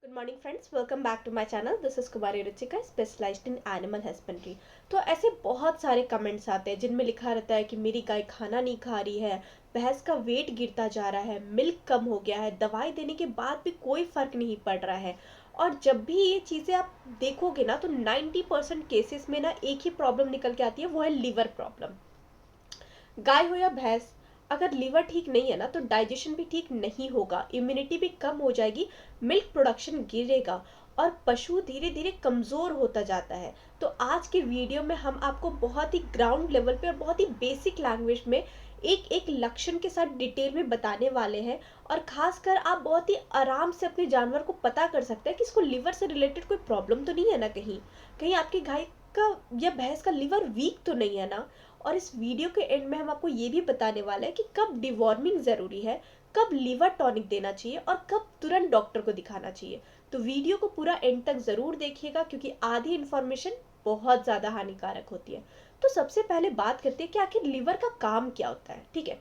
Good morning friends, welcome back to my channel. This is Kumari Ruchika, specialised in animal husbandry. तो ऐसे बहुत सारे comments आते हैं जिनमें लिखा रहता है कि मेरी गाय खाना नहीं खा रही है, भैंस का वेट गिरता जा रहा है, मिल्क कम हो गया है, दवाई देने के बाद भी कोई फर्क नहीं पड़ रहा है। और जब भी ये चीज़ें आप देखोगे ना तो 90% केसेस में ना एक ही प्रॉब्लम निकल के आती है, वो है लिवर प्रॉब्लम। गाय हो या भैंस, अगर लीवर ठीक नहीं है ना तो डाइजेशन भी ठीक नहीं होगा, इम्यूनिटी भी कम हो जाएगी, मिल्क प्रोडक्शन गिरेगा और पशु धीरे धीरे कमज़ोर होता जाता है। तो आज के वीडियो में हम आपको बहुत ही ग्राउंड लेवल पे और बहुत ही बेसिक लैंग्वेज में एक एक लक्षण के साथ डिटेल में बताने वाले हैं। और खासकर आप बहुत ही आराम से अपने जानवर को पता कर सकते हैं कि इसको लिवर से रिलेटेड कोई प्रॉब्लम तो नहीं है ना, कहीं कहीं आपकी गाय का या भैंस का लिवर वीक तो नहीं है ना। और इस वीडियो के एंड में हम आपको ये भी बताने वाले हैं कि कब डिवॉर्मिंग ज़रूरी है, कब लीवर टॉनिक देना चाहिए और कब तुरंत डॉक्टर को दिखाना चाहिए। तो वीडियो को पूरा एंड तक ज़रूर देखिएगा क्योंकि आधी इन्फॉर्मेशन बहुत ज़्यादा हानिकारक होती है। तो सबसे पहले बात करते हैं कि आखिर लीवर का काम क्या होता है। ठीक है,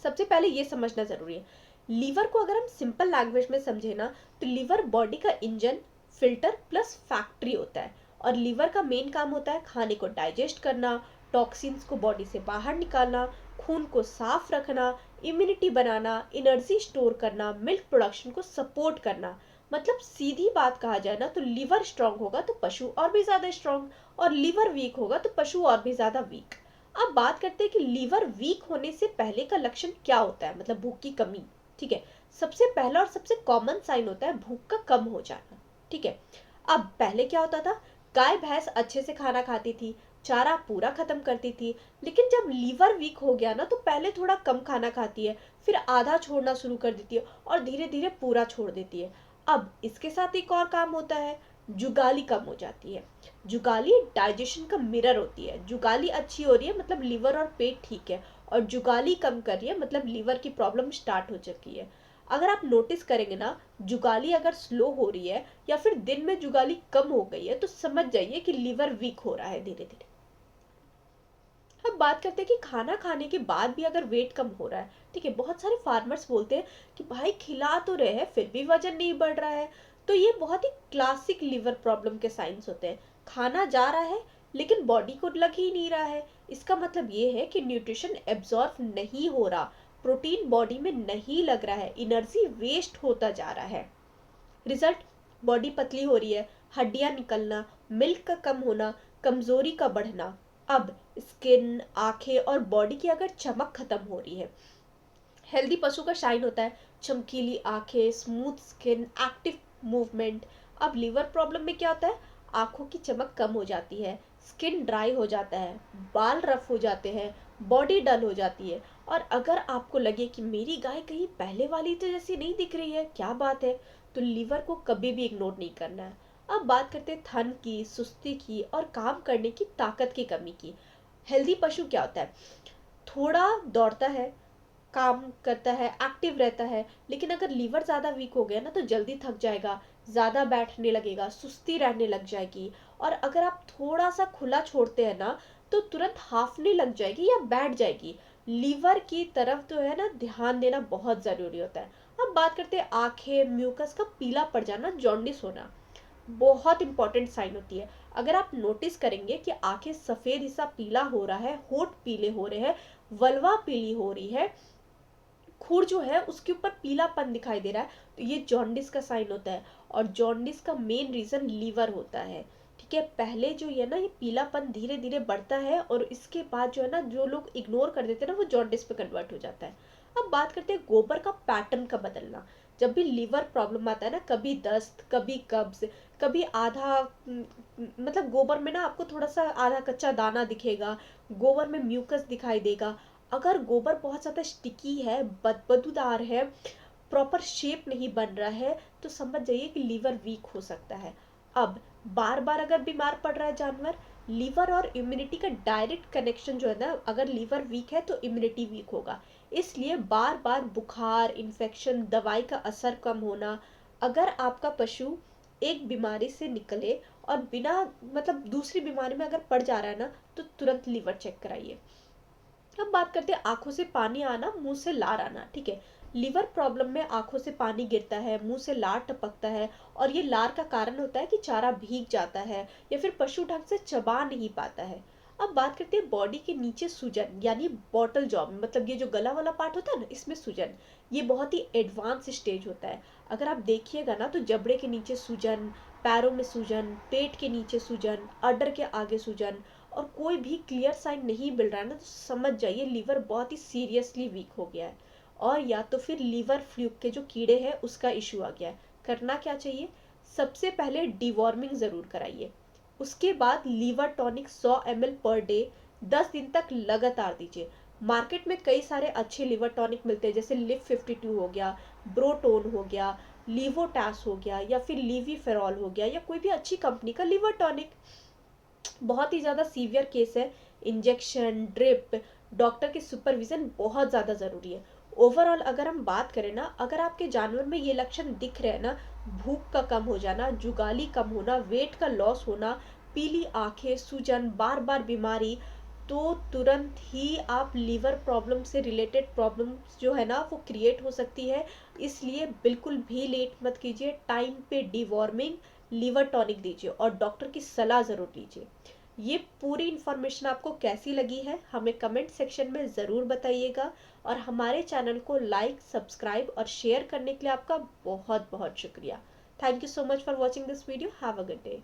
सबसे पहले ये समझना ज़रूरी है, लीवर को अगर हम सिंपल लैंग्वेज में समझे ना तो लीवर बॉडी का इंजन, फिल्टर प्लस फैक्ट्री होता है। और लीवर का मेन काम होता है खाने को डाइजेस्ट करना, टॉक्सिन्स को बॉडी से बाहर निकालना, खून को साफ रखना, इम्यूनिटी बनाना, एनर्जी स्टोर करना, मिल्क प्रोडक्शन को सपोर्ट करना। मतलब सीधी बात कहा जाए ना तो लीवर स्ट्रांग होगा तो पशु और भी ज़्यादा स्ट्रांग, और लीवर वीक होगा तो पशु और भी ज़्यादा वीक। अब बात करते हैं कि लीवर वीक होने से पहले का लक्षण क्या होता है, मतलब भूख की कमी। ठीक है, सबसे पहला और सबसे कॉमन साइन होता है भूख का कम हो जाना। ठीक है, अब पहले क्या होता था, गाय भैंस अच्छे से खाना खाती थी, चारा पूरा खत्म करती थी, लेकिन जब लीवर वीक हो गया ना तो पहले थोड़ा कम खाना खाती है, फिर आधा छोड़ना शुरू कर देती है और धीरे धीरे पूरा छोड़ देती है। अब इसके साथ एक और काम होता है, जुगाली कम हो जाती है। जुगाली डाइजेशन का मिरर होती है, जुगाली अच्छी हो रही है मतलब लीवर और पेट ठीक है, और जुगाली कम कर रही है मतलब लीवर की प्रॉब्लम स्टार्ट हो चुकी है। अगर आप नोटिस करेंगे ना, जुगाली अगर स्लो हो रही है या फिर दिन में जुगाली कम हो गई है तो समझ जाइए कि लीवर वीक हो रहा है धीरे धीरे। अब बात करते हैं कि खाना खाने के बाद भी अगर वेट कम हो रहा है। ठीक है, बहुत सारे फार्मर्स बोलते हैं कि भाई खिला तो रहे हैं फिर भी वजन नहीं बढ़ रहा है। तो ये बहुत ही क्लासिक लीवर प्रॉब्लम के साइंस होते हैं। खाना जा रहा है लेकिन बॉडी को लग ही नहीं रहा है, इसका मतलब ये है कि न्यूट्रिशन एब्जॉर्ब नहीं हो रहा, प्रोटीन बॉडी में नहीं लग रहा है, एनर्जी वेस्ट होता जा रहा है। रिजल्ट, बॉडी पतली हो रही है, हड्डियां निकलना, मिल्क का कम होना, कमजोरी का बढ़ना। अब स्किन, आंखें और बॉडी की अगर चमक खत्म हो रही है, हेल्दी पशु का शाइन होता है चमकीली आंखें, स्मूथ स्किन, एक्टिव मूवमेंट। अब लीवर प्रॉब्लम में क्या होता है, आंखों की चमक कम हो जाती है, स्किन ड्राई हो जाता है, बाल रफ हो जाते हैं, बॉडी डल हो जाती है। और अगर आपको लगे कि मेरी गाय कहीं पहले वाली तो जैसी नहीं दिख रही है, क्या बात है, तो लीवर को कभी भी इग्नोर नहीं करना है। अब बात करते हैं थन की, सुस्ती की और काम करने की ताकत की कमी की। हेल्दी पशु क्या होता है, थोड़ा दौड़ता है, काम करता है, एक्टिव रहता है, लेकिन अगर लीवर ज़्यादा वीक हो गया ना तो जल्दी थक जाएगा, ज़्यादा बैठने लगेगा, सुस्ती रहने लग जाएगी। और अगर आप थोड़ा सा खुला छोड़ते हैं ना तो तुरंत हाफने लग जाएगी या बैठ जाएगी। लीवर की तरफ तो है ना ध्यान देना बहुत ज़रूरी होता है। अब बात करते हैं आंखें, म्यूकस का पीला पड़ जाना, जॉन्डिस होना, बहुत इंपॉर्टेंट साइन होती है। अगर आप नोटिस करेंगे कि आंखें सफ़ेद हिस्सा पीला हो रहा है, होठ पीले हो रहे हैं, वलवा पीली हो रही है, खुर जो है उसके ऊपर पीलापन दिखाई दे रहा है, तो ये जॉन्डिस का साइन होता है। और जॉन्डिस का मेन रीजन लीवर होता है। ठीक है, पहले जो है ना ये पीलापन धीरे धीरे बढ़ता है और इसके बाद जो है ना जो लोग इग्नोर कर देते हैं ना वो जॉन्डिस पे कन्वर्ट हो जाता है। अब बात करते हैं गोबर का पैटर्न का बदलना। जब भी लीवर प्रॉब्लम आता है ना, कभी दस्त, कभी कब्ज, कभी आधा मतलब गोबर में ना आपको थोड़ा सा आधा कच्चा दाना दिखेगा, गोबर में म्यूकस दिखाई देगा। अगर गोबर बहुत ज़्यादा स्टिकी है, बदबूदार है, प्रॉपर शेप नहीं बन रहा है, तो समझ जाइए कि लीवर वीक हो सकता है। अब बार बार अगर बीमार पड़ रहा है जानवर, लीवर और इम्यूनिटी का डायरेक्ट कनेक्शन जो है ना, अगर लीवर वीक है तो इम्यूनिटी वीक होगा। इसलिए बार बार बुखार, इन्फेक्शन, दवाई का असर कम होना। अगर आपका पशु एक बीमारी से निकले और बिना मतलब दूसरी बीमारी में अगर पड़ जा रहा है ना तो तुरंत लीवर चेक कराइए। अब बात करते हैं आंखों से पानी आना, मुंह से लार आना। ठीक है, लिवर प्रॉब्लम में आंखों से पानी गिरता है, मुंह से लार टपकता है, और ये लार का कारण होता है कि चारा भीग जाता है या फिर पशु ढंग से चबा नहीं पाता है। अब बात करते हैं बॉडी के नीचे सूजन यानी बॉटल जॉब, मतलब ये जो गला वाला पार्ट होता है ना, इसमें सूजन। ये बहुत ही एडवांस स्टेज होता है। अगर आप देखिएगा ना तो जबड़े के नीचे सूजन, पैरों में सूजन, पेट के नीचे सूजन, अडर के आगे सूजन, और कोई भी क्लियर साइन नहीं मिल रहा है ना, तो समझ जाइए लिवर बहुत ही सीरियसली वीक हो गया है। और या तो फिर लीवर फ्लूक के जो कीड़े हैं उसका इशू आ गया है। करना क्या चाहिए? सबसे पहले डिवॉर्मिंग ज़रूर कराइए। उसके बाद liver tonic 100 ml per day 10 दिन तक लगातार दीजिए। मार्केट में कई सारे अच्छे लिवर टॉनिक मिलते हैं, जैसे लिव 52 हो गया, ब्रोटोन हो गया, लीवोटैस हो गया, या फिर लीवीफेरॉल हो गया, या कोई भी अच्छी कंपनी का लिवर टॉनिक। बहुत ही ज़्यादा सीवियर केस है, इंजेक्शन, ड्रिप, डॉक्टर के सुपरविज़न बहुत ज़्यादा ज़रूरी है। ओवरऑल अगर हम बात करें ना, अगर आपके जानवर में ये लक्षण दिख रहे हैं ना, भूख का कम हो जाना, जुगाली कम होना, वेट का लॉस होना, पीली आंखें, सूजन, बार बार बीमारी, तो तुरंत ही आप लीवर प्रॉब्लम से रिलेटेड प्रॉब्लम्स जो है ना वो क्रिएट हो सकती है। इसलिए बिल्कुल भी लेट मत कीजिए, टाइम पे डिवॉर्मिंग, लीवर टॉनिक दीजिए और डॉक्टर की सलाह ज़रूर लीजिए। ये पूरी इन्फॉर्मेशन आपको कैसी लगी है हमें कमेंट सेक्शन में ज़रूर बताइएगा, और हमारे चैनल को लाइक, सब्सक्राइब और शेयर करने के लिए आपका बहुत बहुत शुक्रिया। Thank you so much for watching this video. Have a good day.